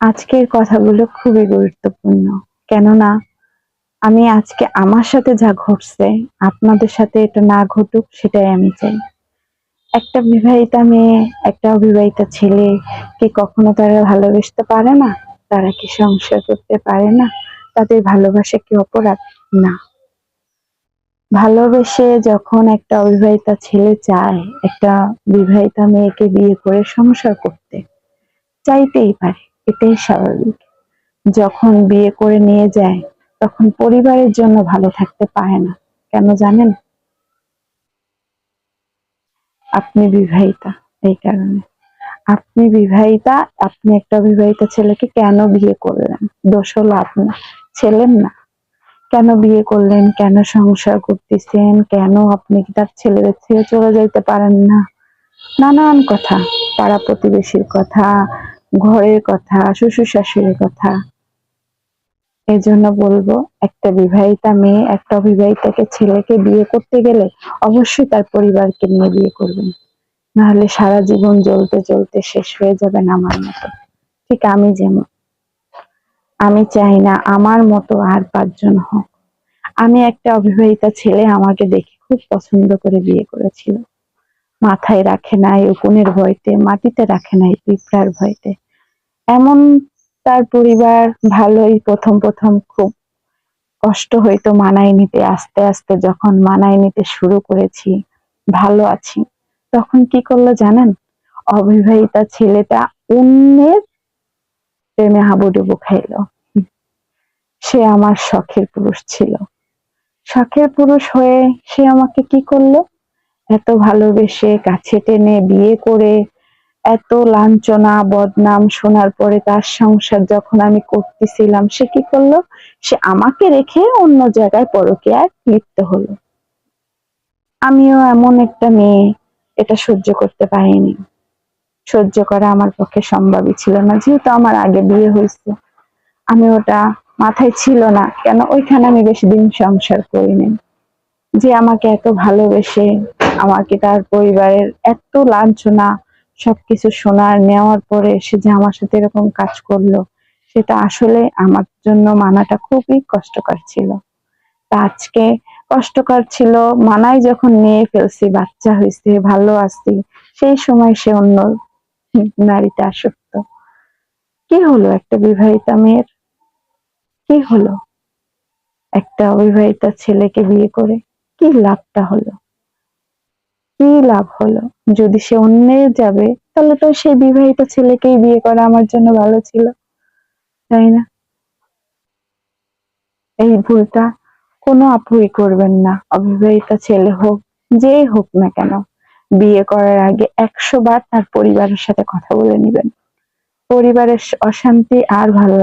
আজকের কথাগুলো খুবই গুরুত্বপূর্ণ। কেননা আমি আজকে আমার সাথে যা ঘটছে, আপনাদের সাথে এটা না ঘটুক সেটাই আমি চাই। একটা বিবাহিতা মেয়ে, একটা অবিবাহিতা ছেলে কি কখনো তারা ভালোবাসতে পারে না? তারা কি সংসার করতে পারে না? তাদের ভালোবাসা কি অপরাধ? না। ভালোবেসে যখন একটা অবিবাহিতা ছেলে চায় একটা বিবাহিতা মেয়েকে বিয়ে করে সংসার করতে, চাইতেই পারে। এটাই স্বাভাবিক। যখন বিয়ে করে নিয়ে যায় তখন পরিবারের জন্য ভালো থাকতে পারে না। কেন জানেন? আপনি বিবাহিতা, এই কারণে। আপনি বিবাহিতা, আপনি একটা বিবাহিত ছেলেকে কেন বিয়ে করলেন? দোষ হলো আপনার, ছেলের না। কেন বিয়ে করলেন? কেন সংসার করতেছেন? কেন আপনি কি তার ছেলেদের ছেড়ে চলে যাইতে পারেন না? নানান কথা, পাড়া প্রতিবেশীর কথা, ঘরের কথা, শ্বশুর শাশুড়ির কথা। এজন্য বলবো, একটা বিবাহিতা মেয়ে একটা অবিবাহিতাকে ছেলেকে বিয়ে করতে গেলে অবশ্যই তার পরিবারকে নিয়ে বিয়ে করবেন। নাহলে সারা জীবন জ্বলতে জ্বলতে শেষ হয়ে যাবেন আমার মতো। ঠিক আমি যেমন। আমি চাই না আমার মতো আর ৫ জন হোক। আমি একটা অবিবাহিতা ছেলে আমাকে দেখে খুব পছন্দ করে বিয়ে করেছিল। মাথায় রাখে নাই উকুনের ভয়তে, মাটিতে রাখে নাই পিঁপড়ার ভয়তে। এমন তার পরিবার ভালোই ১ম খুব কষ্ট হইতো মানায় নিতে। আস্তে আস্তে যখন মানায় নিতে শুরু করেছি, ভালো আছি, তখন কি করলো জানেন? অবিবাহিতা ছেলেটা অন্যের প্রেমে হাবুডুবু খাইলো। সে আমার শখের পুরুষ ছিল। শখের পুরুষ হয়ে সে আমাকে কি করলো? এত ভালোবেসে কাছে টেনে বিয়ে করে এত লাঞ্ছনা বদনাম শোনার পরে তার সংসার যখন আমি করতেছিলাম, সে কি করলো? সে আমাকে রেখে অন্য জায়গায় পরকীয়ায় লিপ্ত হলো। আমিও এমন একটা মেয়ে, এটা সহ্য করতে পারিনি। সহ্য করা আমার পক্ষে সম্ভবই ছিল না, যেহেতু আমার আগে বিয়ে হয়েছে। আমি ওটা মাথায় ছিল না, কেন ওইখানে আমি বেশি দিন সংসার করিনি। যে আমাকে এত ভালোবেসে আমাকে তার পরিবারের এত লাঞ্ছনা সবকিছু শোনার নেওয়ার পরে সে যে আমার সাথে এরকম কাজ করলো, সেটা আসলে আমার জন্য মানাটা খুবই কষ্টকর ছিল। তা আজকে কষ্টকর ছিল মানায়, যখন নিয়ে ফেলছি, বাচ্চা হয়েছে, ভালো আছি, সেই সময় সে অন্য নারীতে আসক্ত। কি হলো একটা বিবাহিতা মেয়ের? কি হলো একটা অবিবাহিতা ছেলেকে বিয়ে করে? কি লাভটা হলো? কি লাভ হলো? যদি সে অন্যে যাবে তাহলে তো সেই বিবাহিত ছেলেকেই বিয়ে করা আমার জন্য ভালো ছিল, তাই না? এই ভুলটা কোনো আপুই করবেন না। অবিবাহিতা ছেলে হোক, যেই হোক না কেন, বিয়ে করার আগে ১০০ বার তার পরিবারের সাথে কথা বলে নিবেন। পরিবারের অশান্তি আর ভালো